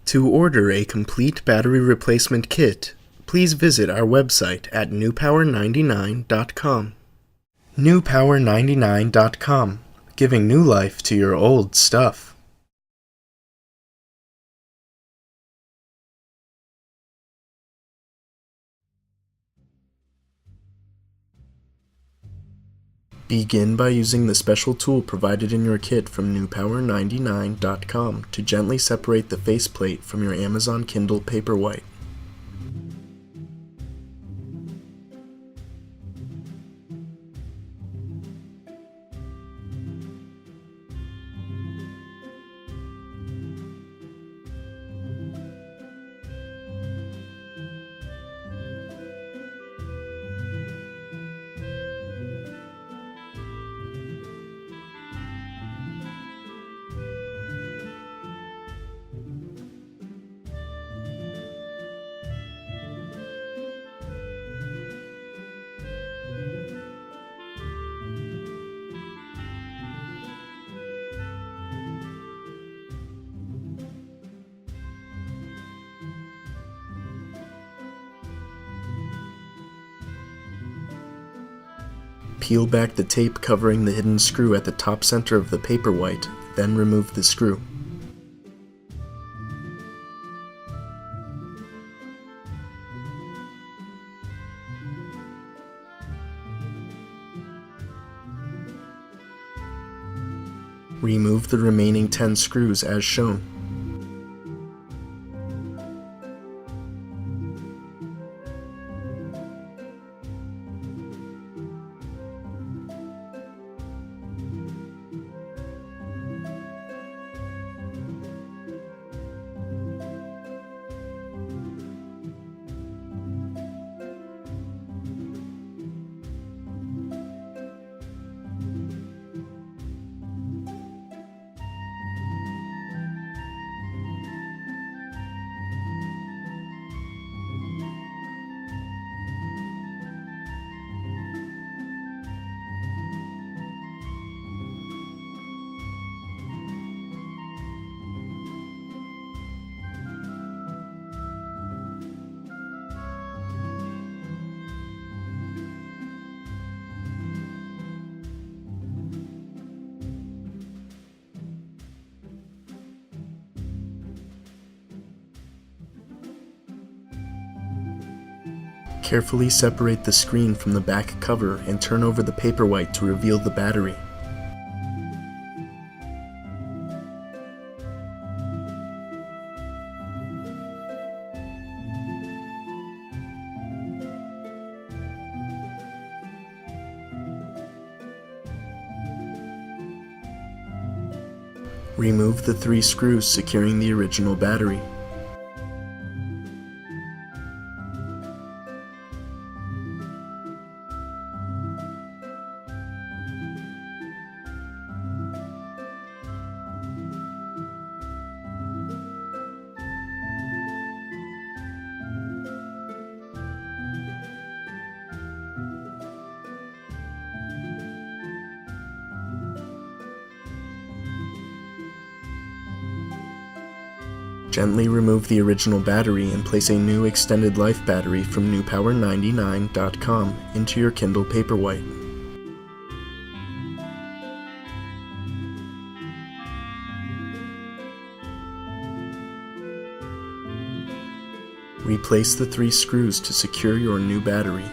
To order a complete battery replacement kit, please visit our website at newpower99.com. newpower99.com, giving new life to your old stuff. Begin by using the special tool provided in your kit from newpower99.com to gently separate the faceplate from your Amazon Kindle Paperwhite. Peel back the tape covering the hidden screw at the top center of the Paperwhite, then remove the screw. Remove the remaining 10 screws as shown. Carefully separate the screen from the back cover and turn over the Paperwhite to reveal the battery. Remove the 3 screws securing the original battery. Gently remove the original battery and place a new extended life battery from newpower99.com into your Kindle Paperwhite. Replace the 3 screws to secure your new battery.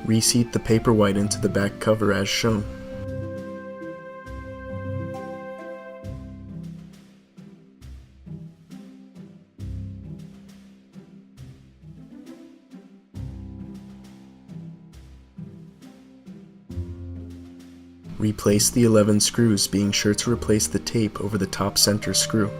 Reseat the Paperwhite into the back cover as shown. Replace the 11 screws, being sure to replace the tape over the top center screw.